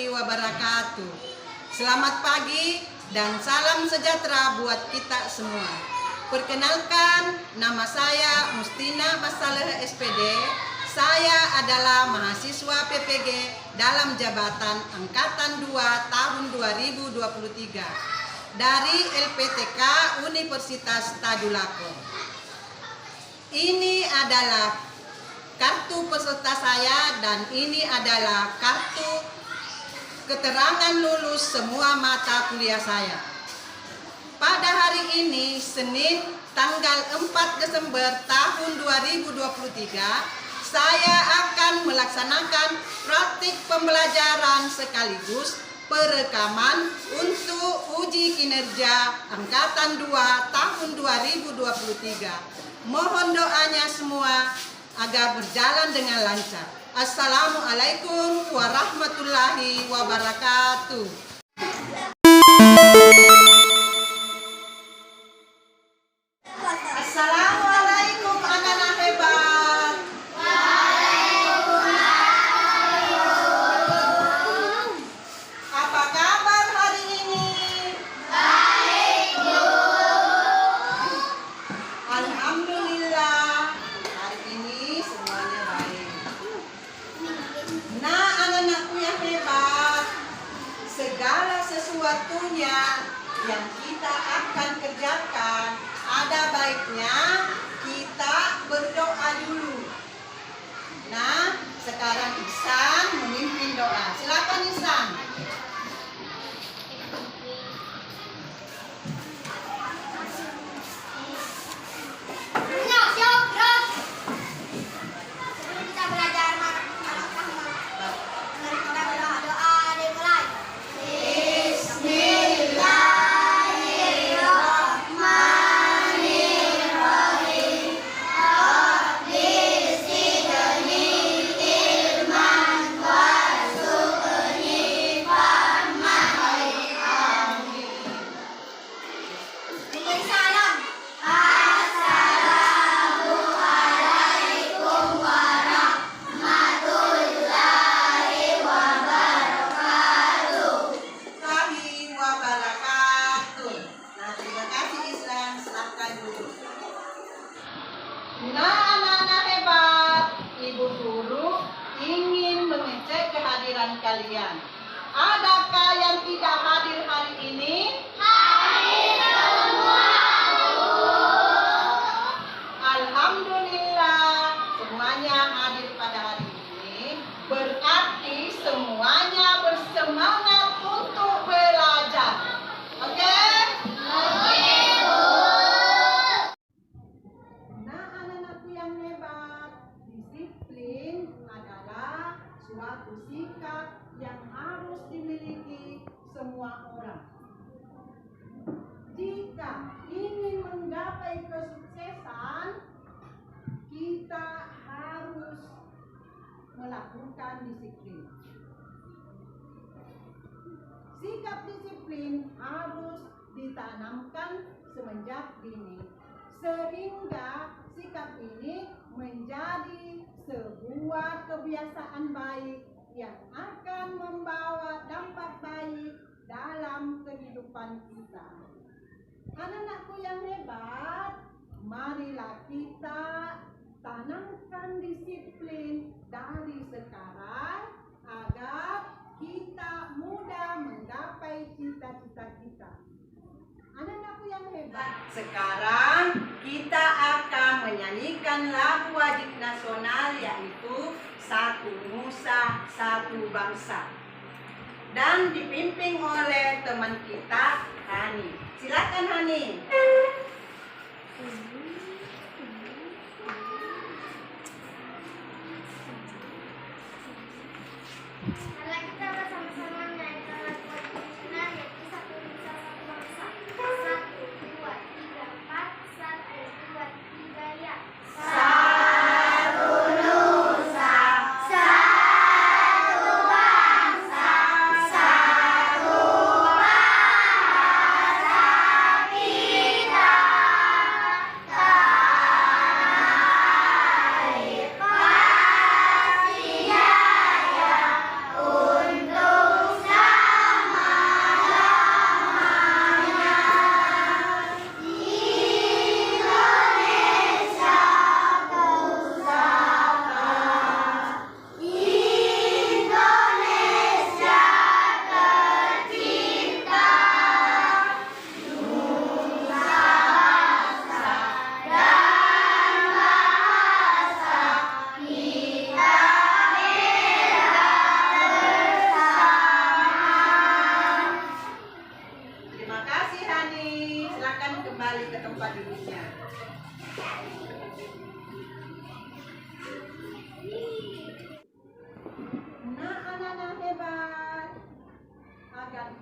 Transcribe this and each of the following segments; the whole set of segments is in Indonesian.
warahmatullahi wabarakatuh. Selamat pagi dan salam sejahtera buat kita semua. Perkenalkan, nama saya Mustina Masaleh SPD. Saya adalah mahasiswa PPG dalam jabatan Angkatan 2 tahun 2023 dari LPTK Universitas Tadulako. Ini adalah kartu peserta saya dan ini adalah kartu keterangan lulus semua mata kuliah saya. Pada hari ini, Senin tanggal 4 Desember tahun 2023, saya akan melaksanakan praktik pembelajaran sekaligus perekaman untuk uji kinerja Angkatan 2 tahun 2023. Mohon doanya semua agar berjalan dengan lancar. Assalamualaikum warahmatullahi wabarakatuh. Assalamualaikum anak-anak hebat. Apa kabar hari ini? Baik, Bu. Alhamdulillah, hari ini semuanya baik. Nah, anak-anakku yang hebat, segala sesuatunya yang kita akan kerjakan, ada baiknya kita berdoa dulu. Nah, sekarang Ihsan memimpin doa. Silakan Ihsan. Nah, anak-anak hebat, Ibu Guru ingin mengecek kehadiran kalian. Adakah yang tidak hadir hari ini? Hadir semua, Bu. Alhamdulillah, semuanya hadir pada hari ini. Berarti semuanya bersemangat untuk belajar. Oke? Suatu sikap yang harus dimiliki semua orang. Jika ingin menggapai kesuksesan, kita harus melakukan disiplin. Sikap disiplin harus ditanamkan semenjak dini, sehingga sikap ini menjadi sebuah kebiasaan baik yang akan membawa dampak baik dalam kehidupan kita. Anak-anakku yang hebat, marilah kita tanamkan disiplin dari sekarang agar kita mudah menggapai cita-cita kita. Anak-anakku yang hebat, sekarang kita akan menyanyikan lagu wajib nasional, yaitu Satu Nusa Satu Bangsa, dan dipimpin oleh teman kita Hani. Silakan Hani. Kita bersama-sama menyanyikan lagu wajib nasional, yaitu Satu Nusa Satu Bangsa. 1, 2, 3, 4. 1, 2, 3, ya. Satu Nusa, satu bangsa, satu bahasa kita.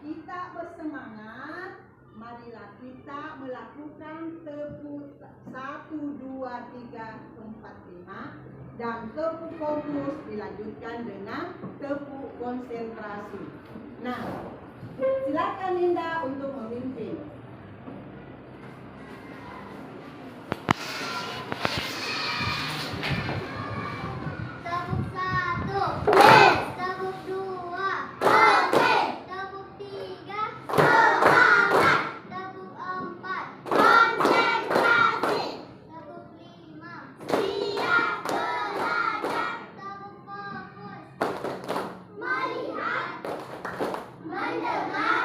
kita bersemangat, marilah kita melakukan tepuk 1, 2, 3, 4, 5 dan tepuk fokus dilanjutkan dengan tepuk konsentrasi. Nah, silakan Linda untuk memimpin. Tepuk 1, tepuk 2, tepuk 3, tepuk 4, konsentrasi, tepuk 5, siap belajar, tepuk fokus, melihat, mendengar,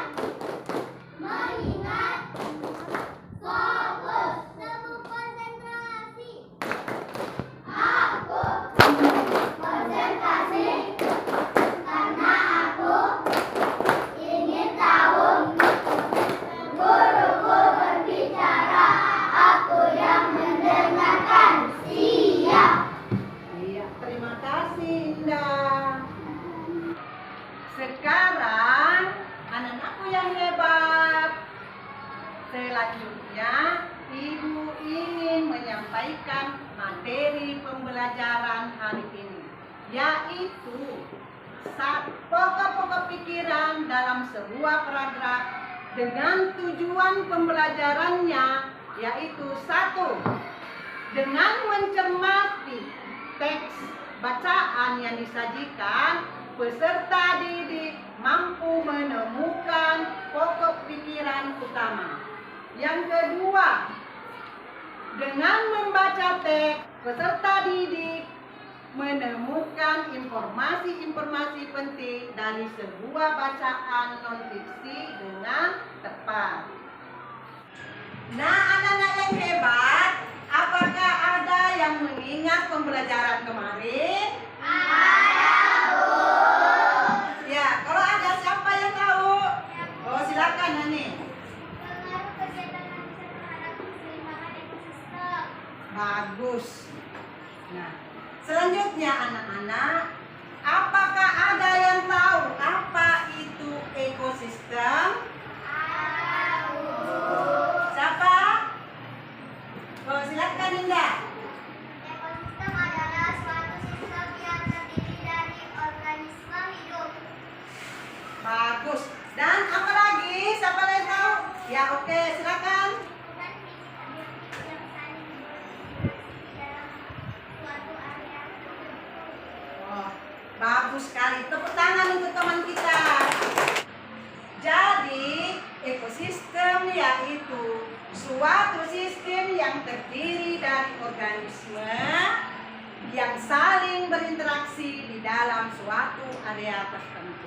mengingat, fokus, tepuk konsentrasi. Aku konsentrasi karena aku ingin tahu guruku berbicara, aku yang mendengarkan. Siap. Iya, terima kasih Indah. Sekarang anak-anakku yang hebat. Selanjutnya Ibu ingin menyampaikan materi pembelajaran hari ini, yaitu pokok-pokok pikiran dalam sebuah paragraf dengan tujuan pembelajarannya, yaitu 1. Dengan mencermati teks bacaan yang disajikan, peserta didik mampu menemukan pokok pikiran utama. Yang kedua, dengan membaca teks, peserta didik menemukan informasi-informasi penting dari sebuah bacaan non-fiksi dengan tepat. Nah, anak-anak yang hebat, apakah ada yang mengingat pembelajaran kemarin? Ya, kalau ada siapa yang tahu? Oh, silakan Nani. Pengaruh kegiatan manusia terhadap keseimbangan ekosistem. Bagus. Nah, selanjutnya anak-anak, apakah ada yang tahu apa itu ekosistem? Siapa? Oh, silakan Indah. Ekosistem adalah suatu sistem yang terdiri dari organisme hidup. Bagus. Dan apa lagi? Siapa yang tahu? Ya, oke, silakan. Bukan fisika biotik yang saling berinteraksi dalam suatu area. Oh, bagus sekali. Tepuk tangan untuk teman kita. Jadi, ekosistem yaitu suatu sistem yang terdiri dari organisme yang saling berinteraksi di dalam suatu area tertentu.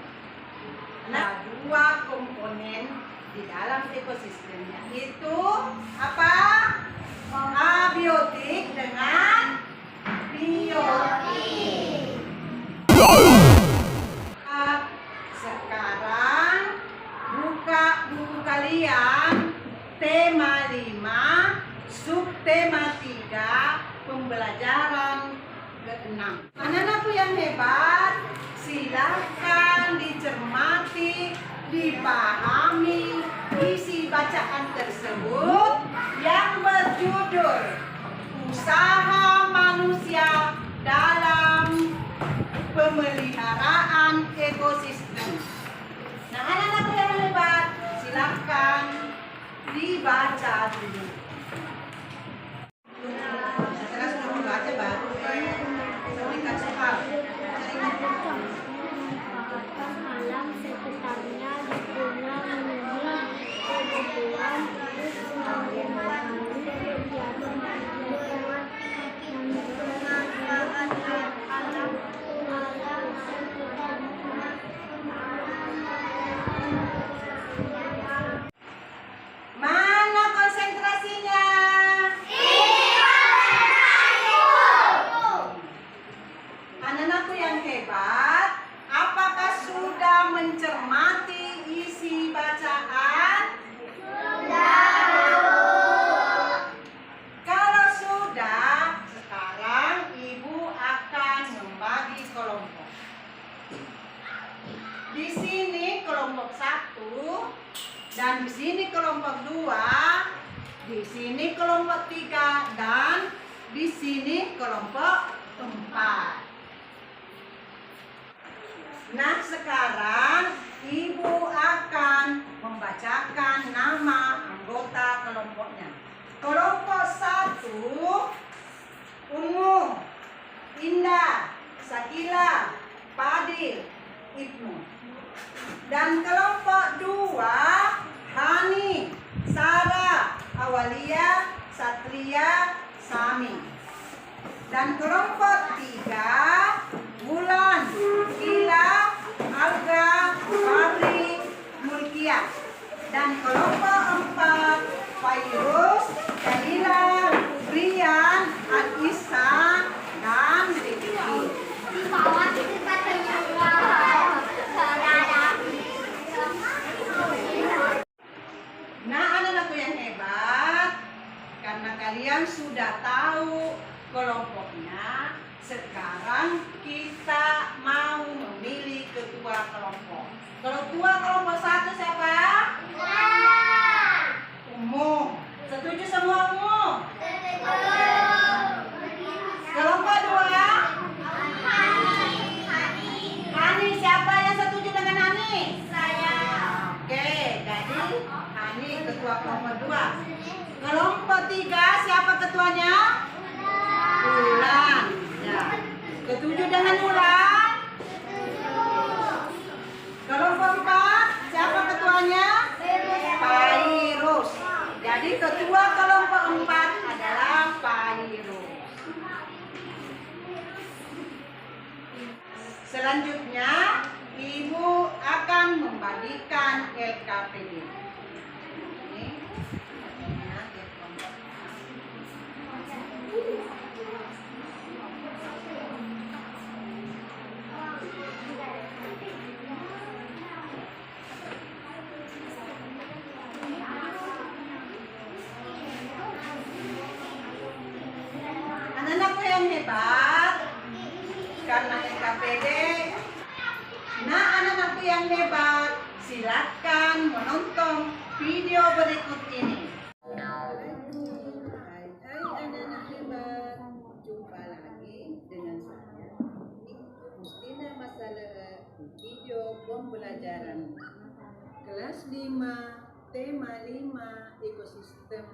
Nah, 2 komponen di dalam ekosistem, yaitu apa? Abiotik dengan biotik. Sekarang buka buku kalian, tema 5, subtema 3, pembelajaran ke-6. Anak-anakku yang hebat, silakan dicermati, dipahami isi bacaan tersebut yang berjudul Usaha Manusia dalam Pemeliharaan Ekosistem. Nah, anak-anakku yang hebat, silakan dibaca dulu. Setelah sudah membaca baru berikan soal. Malam sekitarnya dipunya memenuhi kebutuhan Mana konsentrasinya? Anak-anakku yang hebat, apakah sudah mencermati isi bacaan? Kalau sudah, sekarang Ibu akan membagi kelompok. Di sini kelompok kelompok 1, dan di sini kelompok 2, di sini kelompok 3, dan di sini kelompok 4. Nah, sekarang Ibu akan membacakan nama anggota kelompoknya. Kelompok 1, Ungu, Indah, Sakila, Fadil, Ibnu. Dan kelompok 2, Hani, Sarah, Awalia, Satria, Sami. Dan kelompok 3, Bulan, Gila, Alga, Fahri, Mulkia. Dan kelompok 4, Fairuz, Dalila, Brian, Alisa, dan Rifki. Di bawah itu katanya Nah, anak-anakku yang hebat, karena kalian sudah tahu kelompoknya, sekarang kita mau memilih ketua kelompok. Ketua kelompok 1 siapa? Umum. Setuju semua umum? Kelompok 2? Hani. Siapa yang setuju dengan Hani? Oke, jadi Hani ketua kelompok 2. Kelompok 3 siapa ketuanya? Ulan. Ya. Setuju dengan Ulan? Kelompok 4 siapa ketuanya? Fairuz. Jadi ketua kelompok 4 adalah Fairuz. Selanjutnya, Ibu akan membagikan LKPD. Ini adanya di kelompok. Anak-anakku yang hebat, karena LKPD. Nah, anak-anakku yang hebat, silakan menonton video berikut ini. Hai anak-anak hebat, jumpa lagi dengan saya, Mustina Masalah, video pembelajaran kelas 5, tema 5, ekosistem,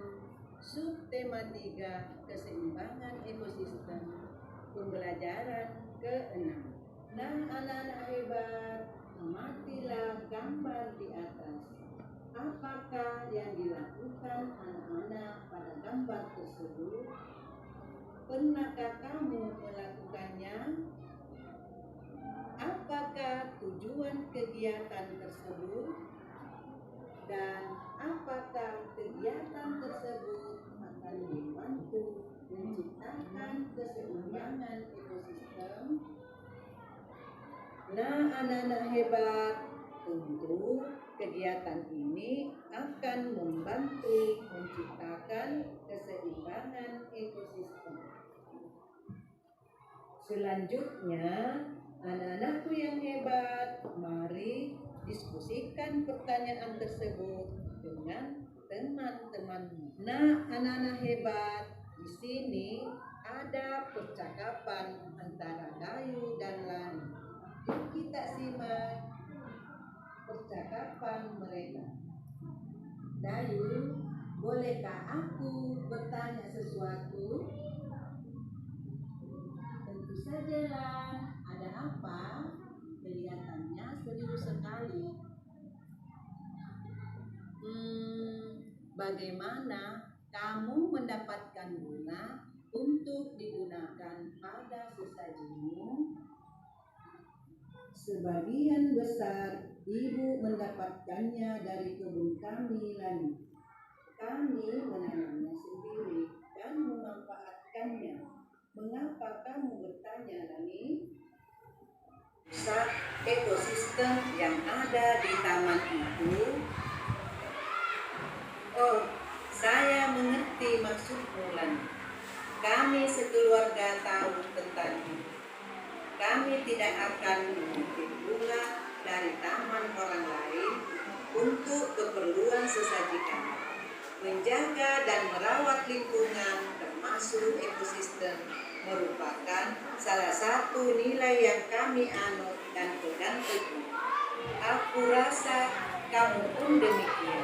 subtema 3, keseimbangan ekosistem, pembelajaran ke-6. Nah, anak-anak hebat, amatilah gambar di atas. Apakah yang dilakukan anak-anak pada gambar tersebut? Pernahkah kamu melakukannya? Apakah tujuan kegiatan tersebut? Dan apakah kegiatan tersebut akan membantu menciptakan keseimbangan ekosistem? Nah, anak-anak hebat, tentu kegiatan ini akan membantu menciptakan keseimbangan ekosistem. Selanjutnya, anak-anakku yang hebat, mari diskusikan pertanyaan tersebut dengan teman-temanmu. Nah, anak-anak hebat, di sini ada percakapan antara Dayu dan Lani. Yuk kita simak percakapan mereka. Dayu, bolehkah aku bertanya sesuatu? Tentu sajalah. Ada apa? Kelihatannya serius sekali. Bagaimana kamu mendapatkan bunga untuk digunakan pada sesajimu? Sebagian besar ibu mendapatkannya dari kebun kami, Lani. Kami menanamnya sendiri dan memanfaatkannya. Mengapa kamu bertanya, Lani? Rusak ekosistem yang ada di taman itu. Oh, saya mengerti maksudmu, Lani. Kami sekeluarga tahu tentang itu. Kami tidak akan mengutip bunga dari taman orang lain sesaji kami. Menjaga dan merawat lingkungan termasuk ekosistem merupakan salah satu nilai yang kami anut dan pegang teguh. Aku rasa kamu pun demikian.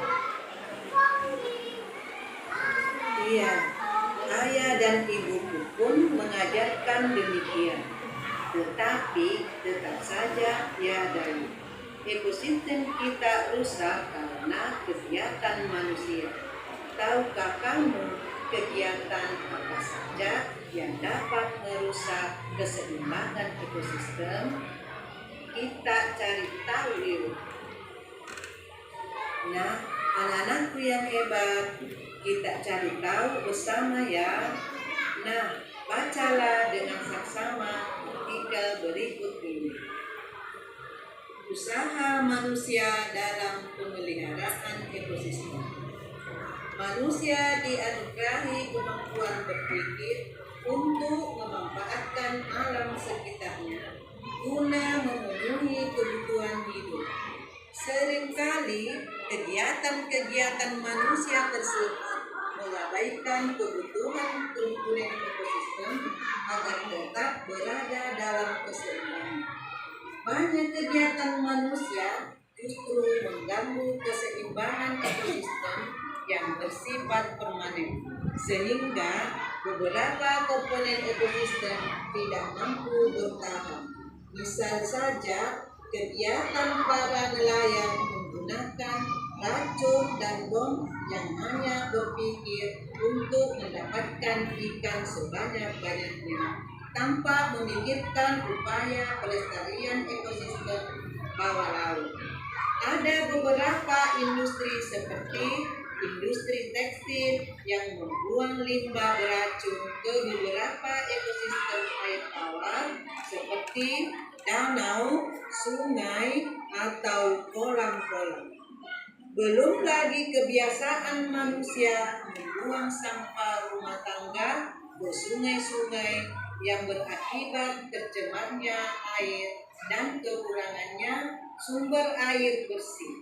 Iya, ayah dan ibuku pun mengajarkan demikian. Tetapi tetap saja ya Dayu, ekosistem kita rusak karena kegiatan manusia. Tahukah kamu kegiatan apa saja yang dapat merusak keseimbangan ekosistem? Kita cari tahu yuk. Nah, anak-anakku yang hebat, kita cari tahu bersama ya. Nah, bacalah dengan saksama artikel berikut ini. Usaha manusia dalam pemeliharaan ekosistem. Manusia dianugerahi kemampuan berpikir untuk memanfaatkan alam sekitarnya guna memenuhi kebutuhan hidup. Seringkali kegiatan-kegiatan manusia tersebut mengabaikan kebutuhan komponen ekosistem agar tetap berada dalam keseimbangan. Banyak kegiatan manusia justru mengganggu keseimbangan ekosistem yang bersifat permanen, sehingga beberapa komponen ekosistem tidak mampu bertahan. Misal saja, kegiatan para nelayan menggunakan racun dan bom yang hanya berpikir untuk mendapatkan ikan sebanyak-banyaknya, tanpa memikirkan upaya pelestarian ekosistem bawah laut. Ada beberapa industri seperti industri tekstil yang membuang limbah beracun ke beberapa ekosistem air tawar seperti danau, sungai, atau kolam-kolam. Belum lagi kebiasaan manusia membuang sampah rumah tangga ke sungai-sungai yang berakibat tercemarnya air dan kekurangannya sumber air bersih.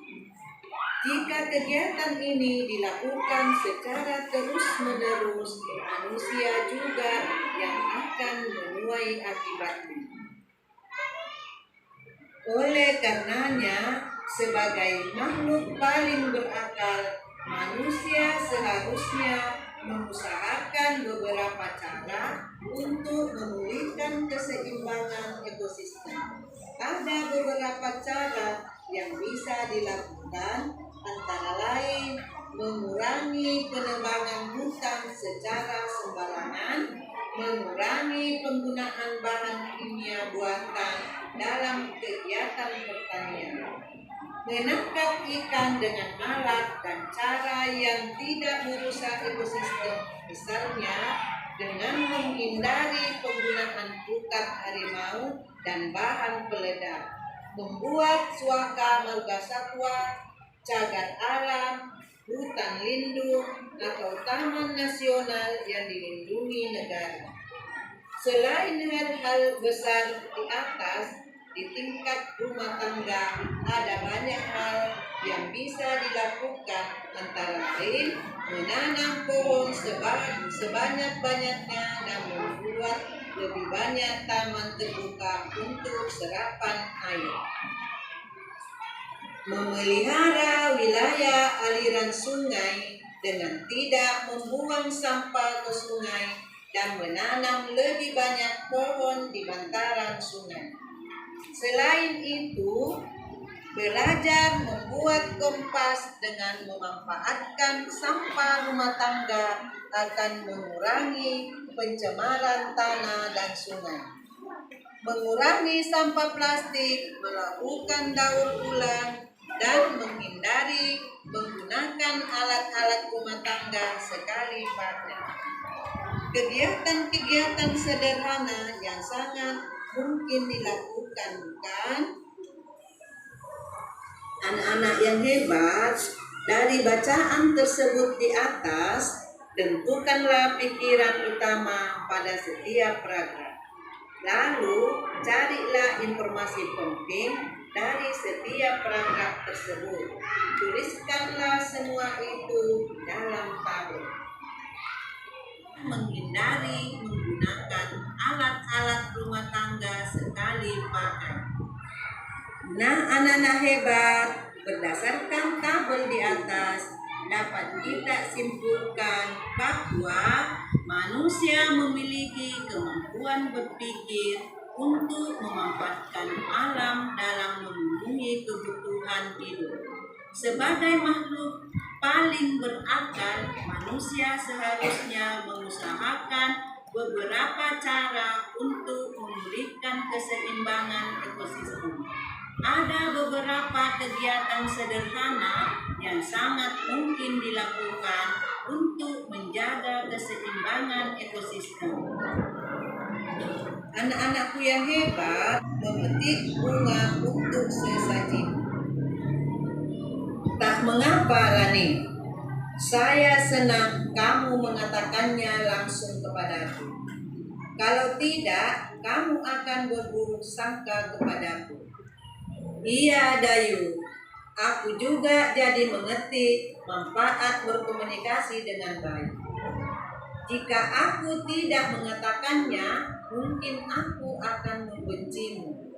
Jika kegiatan ini dilakukan secara terus-menerus, manusia juga yang akan menuai akibatnya. Oleh karenanya, sebagai makhluk paling berakal, manusia seharusnya mengusahakan beberapa cara untuk memulihkan keseimbangan ekosistem. Ada beberapa cara yang bisa dilakukan, antara lain mengurangi penebangan hutan secara sembarangan, mengurangi penggunaan bahan kimia buatan dalam kegiatan pertanian, menangkap ikan dengan alat dan cara yang tidak merusak ekosistem, misalnya dengan menghindari penggunaan pukat harimau dan bahan peledak, membuat suaka margasatwa, cagar alam, hutan lindung, atau taman nasional yang dilindungi negara. Selain hal-hal besar di atas, di tingkat rumah tangga ada banyak hal yang bisa dilakukan, antara lain menanam pohon sebanyak-banyaknya dan membuat lebih banyak taman terbuka untuk serapan air. Memelihara wilayah aliran sungai dengan tidak membuang sampah ke sungai dan menanam lebih banyak pohon di bantaran sungai. Selain itu, belajar membuat kompas dengan memanfaatkan sampah rumah tangga akan mengurangi pencemaran tanah dan sungai. Mengurangi sampah plastik, melakukan daur ulang, dan menghindari menggunakan alat-alat rumah tangga sekali pakai. Kegiatan-kegiatan sederhana yang sangat mungkin dilakukan, bukan? Anak-anak yang hebat, dari bacaan tersebut di atas, tentukanlah pikiran utama pada setiap paragraf. Lalu, carilah informasi penting dari setiap paragraf tersebut. Tuliskanlah semua itu dalam tabel. Menghindari menggunakan alat-alat rumah tangga sekali pakai. Nah, anak-anak hebat, berdasarkan tabel di atas dapat kita simpulkan bahwa manusia memiliki kemampuan berpikir untuk memanfaatkan alam dalam memenuhi kebutuhan hidup. Sebagai makhluk paling berakal, manusia seharusnya mengusahakan beberapa cara untuk memulihkan keseimbangan ekosistem. Ada beberapa kegiatan sederhana yang sangat mungkin dilakukan untuk menjaga keseimbangan ekosistem. Anak-anakku yang hebat memetik bunga untuk sesaji. Tak mengapa, Lani. Saya senang kamu mengatakannya langsung kepadaku. Kalau tidak, kamu akan berburuk sangka kepadaku. Iya, Dayu. Aku juga jadi mengerti manfaat berkomunikasi dengan baik. Jika aku tidak mengatakannya, mungkin aku akan membencimu.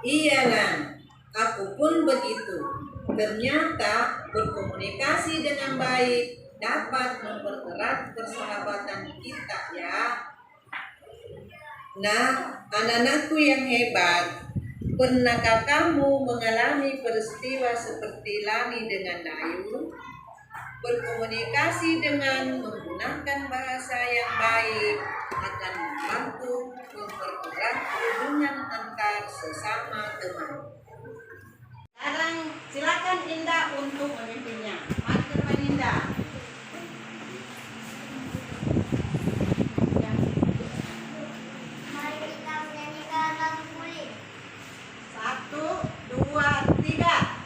Iya, Lan. Aku pun begitu. Ternyata berkomunikasi dengan baik dapat mempererat persahabatan kita, ya. Nah, anak-anakku yang hebat, pernahkah kamu mengalami peristiwa seperti Lani dengan Dayu? Berkomunikasi dengan menggunakan bahasa yang baik akan membantu mempererat hubungan antar sesama teman. Sekarang silakan Indah untuk memimpinnya. Mari teman Indah. Mari kita menyanyikan lagu Kulit. 1, 2, 3.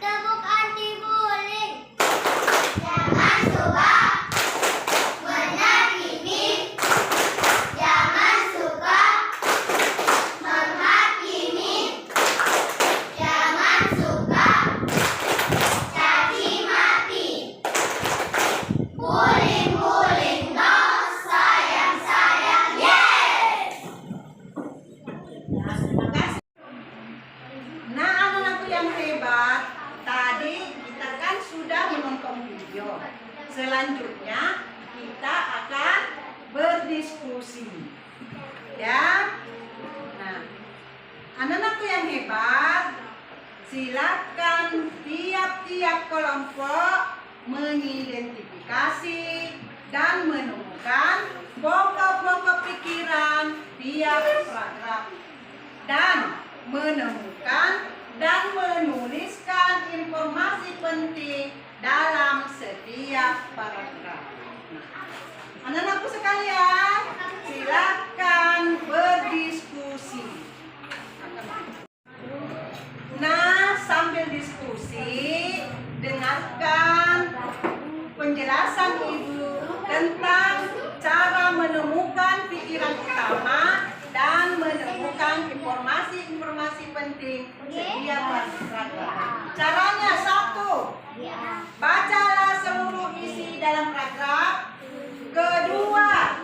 Tepuk anti bullying. Jangan suka menyakiti. Jangan suka menghakimi. Jangan suka caci maki. Bullying no, sayang yes. Terima kasih. Nah, anak-anakku yang hebat, tadi kita kan sudah menonton video. Selanjutnya kita akan berdiskusi. Ya. Nah, anak-anakku yang hebat, silakan tiap-tiap kelompok mengidentifikasi dan menemukan pokok-pokok pikiran tiap paragraf dan menemukan dan menuliskan informasi penting dalam setiap paragraf. Anak-anakku sekalian, silakan berdiskusi. Nah, sambil diskusi, dengarkan penjelasan Ibu tentang cara menemukan pikiran utama dan menemukan informasi-informasi penting setiap paragraf. Caranya 1, bacalah seluruh isi dalam paragraf. Kedua,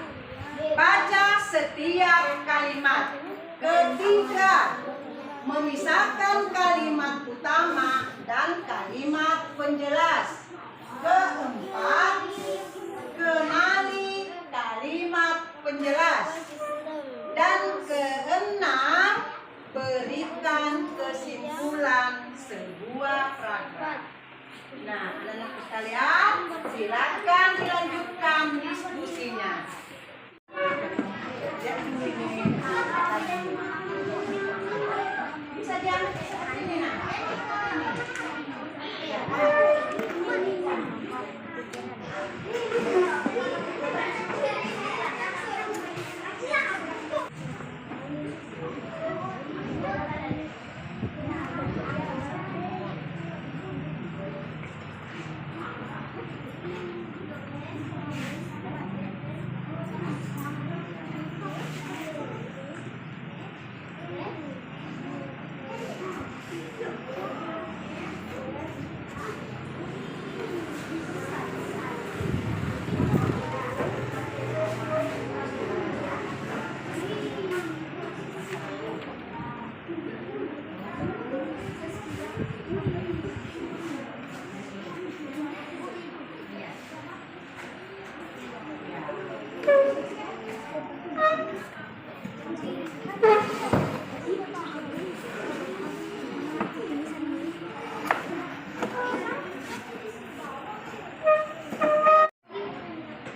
baca setiap kalimat. Ketiga, memisahkan kalimat utama dan kalimat penjelas. Keempat, kenali kalimat penjelas. Dan keenam, sebuah program. Nah, anak-anak sekalian, silakan dilanjutkan diskusinya. Bisa diambil ini nah.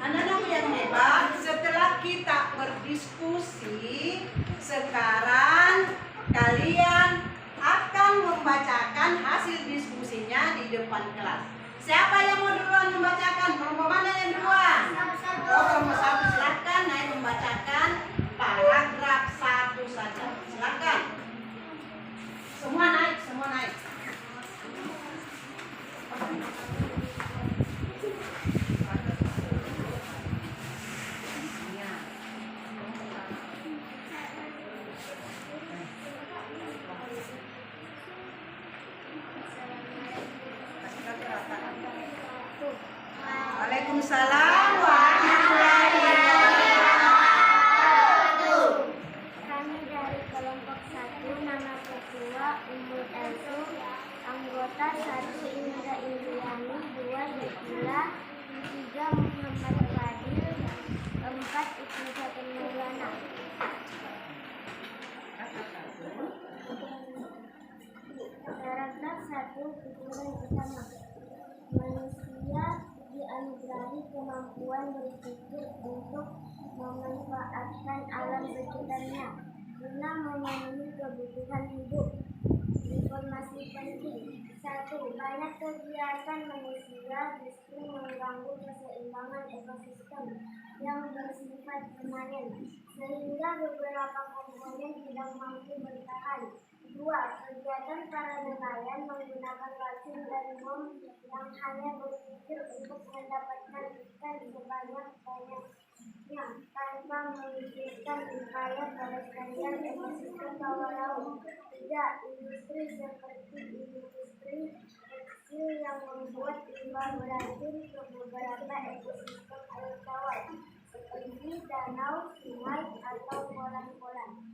Anak-anak yang hebat, setelah kita berdiskusi, sekarang kalian akan membacakan hasil diskusinya di depan kelas. Siapa yang mau duluan membacakan? Kelompok mana yang duluan? Oh, kelompok 1 silakan naik membacakan paragraf 1 saja. Silakan. Semua naik, semua naik. Waalaikumsalam warahmatullahi wabarakatuh. Kami dari kelompok 1, nama ketua Umur Elsu, anggota 1 Indra Indriani, 2 Hikila, 3 Muhammad Fadil, 4 Ibnu Fatin Maulana. Paragraf 1 pikiran utama. Manusia dianugerahi kemampuan berpikir untuk memanfaatkan alam sekitarnya guna memenuhi kebutuhan hidup. Informasi penting. 1. Banyak kegiatan manusia justru mengganggu keseimbangan ekosistem yang bersifat permanen, sehingga beberapa komponen tidak mampu bertahan. 2. Kegiatan para nelayan menggunakan racun dan bom yang hanya berpikir untuk mendapatkan ikan sebanyak-banyaknya tanpa memikirkan upaya pelestarian ekosistem bawah laut. 3. Industri seperti industri tekstil yang membuat limbah beracun ke beberapa ekosistem air tawar seperti danau, sungai, atau kolam-kolam.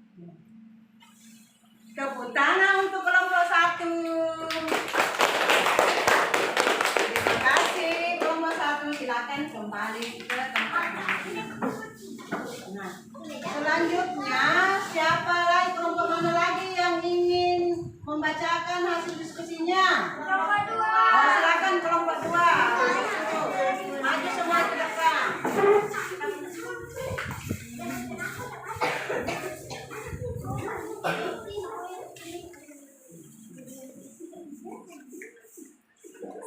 Tepuk tangan untuk kelompok 1. Terima kasih kelompok 1. Silakan kembali ke tempatnya. Nah, selanjutnya siapa lagi, kelompok mana lagi yang ingin membacakan hasil diskusinya? Kelompok 2. Oh, silakan kelompok 2. Maju semua ke depan.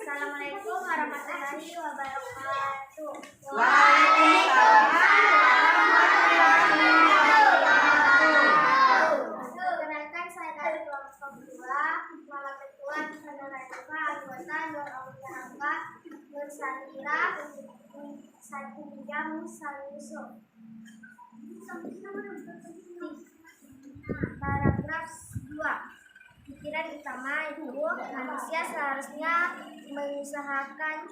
Assalamualaikum warahmatullahi wabarakatuh. Waalaikumsalam warahmatullahi wabarakatuh. Perkenalkan, saya dari kelompok 2, nama ketua Saudara Eva, anggota Nur Aulia Nur Satira, 1 Musal Yusuf. Paragraf 2. Pikiran utama itu manusia seharusnya mengusahakan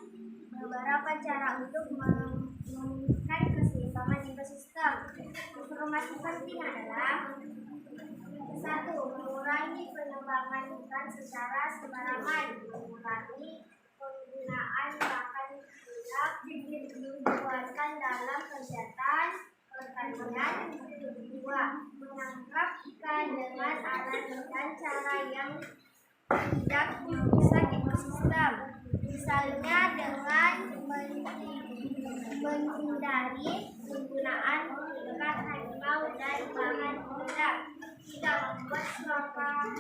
beberapa cara untuk memulihkan keseimbangan ekosistem. Informasi penting adalah 1. Mengurangi penebangan hutan secara sembarangan, mengurangi penggunaan bahan gelap dikeluarkan dalam kegiatan pertanian. 2. Menangkap ikan dengan alat dan cara yang tidak merusak ekosistem. Misalnya dengan menghindari penggunaan ikan harimau dan bahan peledak, tidak membuat sampah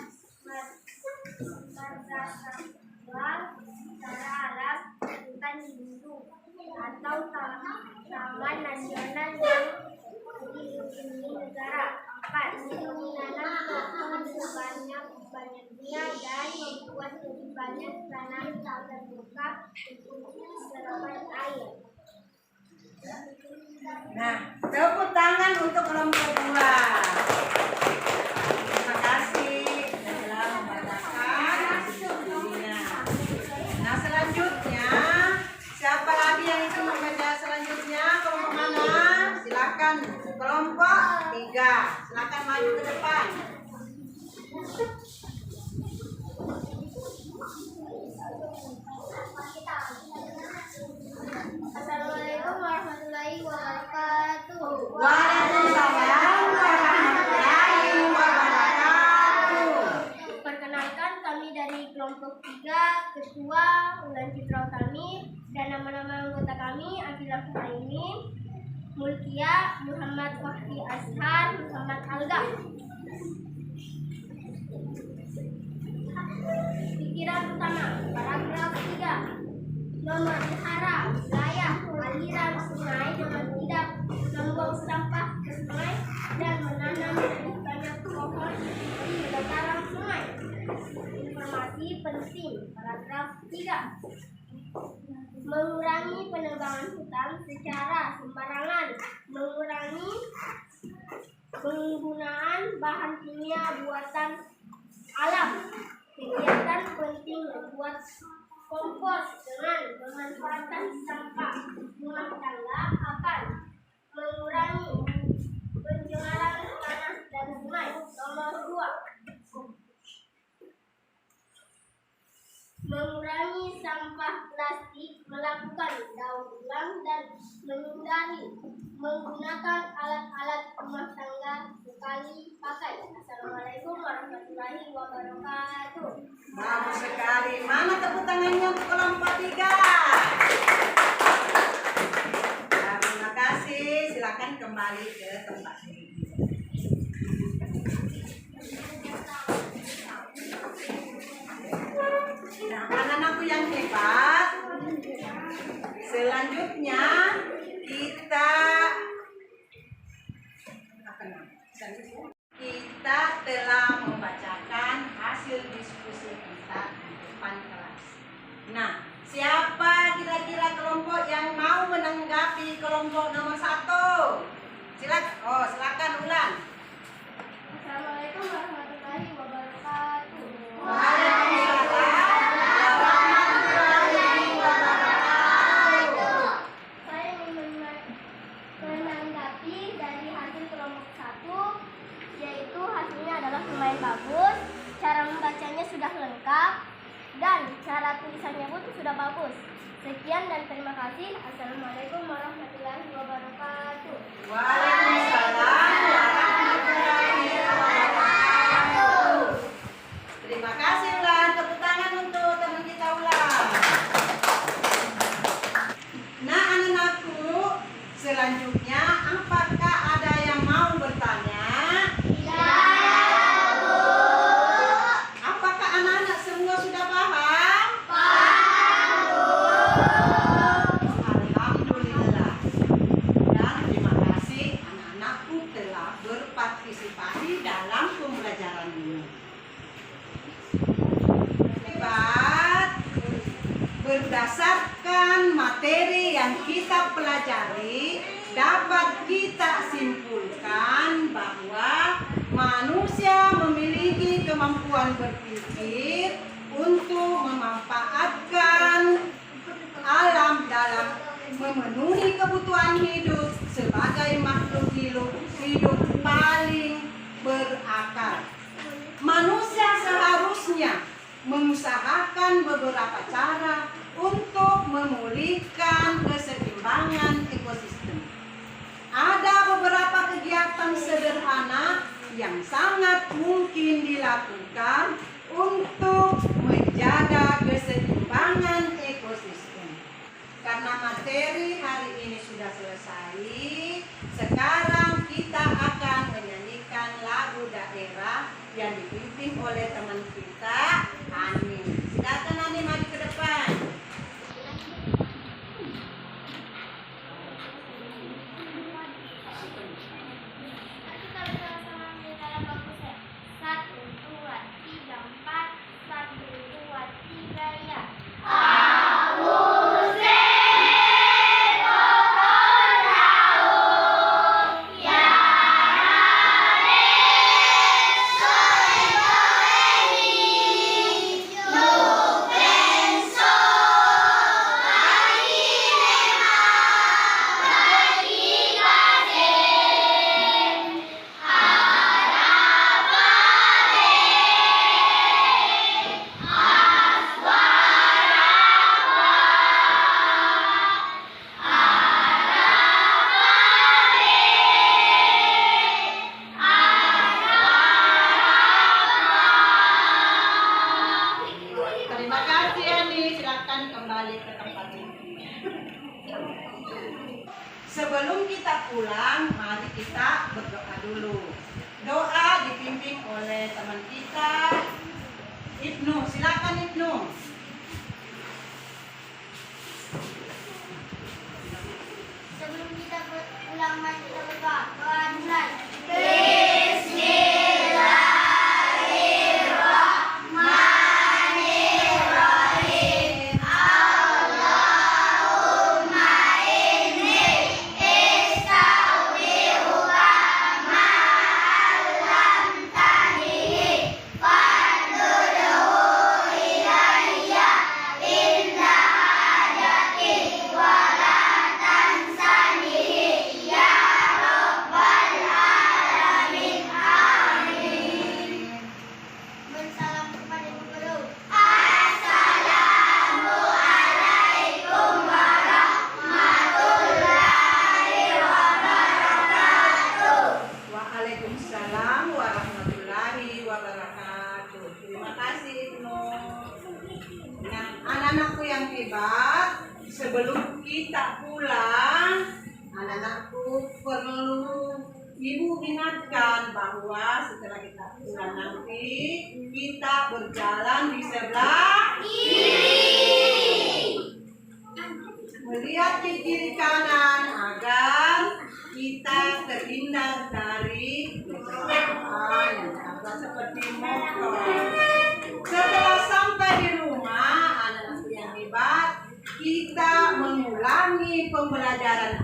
marga satwa secara alam hutan lindung atau taman nasional yang dilindungi negara. 4. Menanam pohon sebanyak-banyaknya dan membuat lebih banyak tanah terbuka untuk serapan air. Nah, tepuk tangan untuk kelompok 2. Terima kasih telah membacakan bukunya. Nah, selanjutnya siapa lagi yang ingin membaca selanjutnya? Kelompok mana? Silakan. Kelompok 3. Silakan maju ke depan. Assalamualaikum warahmatullahi wabarakatuh. Waalaikumsalam warahmatullahi wabarakatuh. Perkenalkan, kami dari kelompok 3, Ketua Ulan Citra Utami, dan nama-nama anggota kami: Akila Fuhaimi, Mulkia, Muhammad Wahdi Ashar, Muhammad Alga. Pikiran utama, paragraf 3. Memelihara wilayah aliran sungai dengan tidak membuang sampah ke sungai dan menanam lebih banyak pohon di dataran sungai. Informasi penting, paragraf 3. Mengurangi penebangan hutan secara sembarangan, mengurangi penggunaan bahan kimia buatan alam. Kegiatan penting membuat kompos dengan memanfaatkan sampah rumah tangga akan mengurangi pencemaran tanah dan sungai. Nomor 2. Mengurangi sampah plastik, melakukan daur ulang dan menghindari menggunakan alat-alat rumah tangga sekali pakai. Assalamualaikum warahmatullahi wabarakatuh. Bagus sekali. Mana tepuk tangannya untuk kelompok 3? Nah, terima kasih. Silakan kembali ke tempat. Nah, anak-anakku yang hebat, selanjutnya kita telah membacakan hasil diskusi kita di depan kelas. Nah, siapa kira-kira kelompok yang mau menanggapi kelompok nomor 1? Silakan Ulan. Assalamualaikum warahmatullahi wabarakatuh. Saya ingin menanggapi dari hasil kelompok 1, yaitu hasilnya adalah lumayan bagus, cara membacanya sudah lengkap, dan cara tulisannya pun sudah bagus. Sekian dan terima kasih. Assalamualaikum warahmatullahi wabarakatuh. Waalaikumsalam warahmatullahi wabarakatuh. Terima kasih Ulan. Tepuk tangan untuk teman kita Ulan. Nah, anak-anakku, selanjutnya apakah ada yang mau bertanya? Tidak, Bu. Apakah anak-anak semua sudah paham? Paham, Bu. Alhamdulillah. Dan terima kasih anak-anakku telah berpartisipasi dalam pembelajaran ini. Hebat. Berdasarkan materi yang kita pelajari, dapat kita simpulkan bahwa manusia memiliki kemampuan berpikir untuk memanfaatkan alam dalam memenuhi kebutuhan hidup sebagai makhluk hidup paling berakal. Manusia seharusnya mengusahakan beberapa cara untuk memulihkan keseimbangan ekosistem. Ada beberapa kegiatan sederhana yang sangat mungkin dilakukan untuk merah yang dipimpin oleh teman kita, Ani. Silakan Ani maju ke depan. Kita bersama-sama dalam bagus ya. 1, 2, 3, 4. 1, 2, 3 ya. Terima kasih Ani, silakan kembali ke tempat ini. Sebelum kita pulang, mari kita berdoa dulu. Doa dipimpin oleh teman kita, Ibnu. Silakan Ibnu. Sebelum kita pulang, mari kita berdoa. Doa mulai. Bersalam kepada Ibu Guru. Waalaikumsalam warahmatullahi wabarakatuh. Terima kasih Ibnu. Nah, anak-anakku yang hebat, sebelum kita pulang, anak-anakku perlu Ibu ingatkan bahwa setelah kita pulang nanti, kita berjalan di sebelah melihat ke kiri kanan agar kita terhindar dari kecelakaan yang ada seperti motor. Setelah sampai di rumah, anak-anak yang hebat, kita mengulangi pembelajaran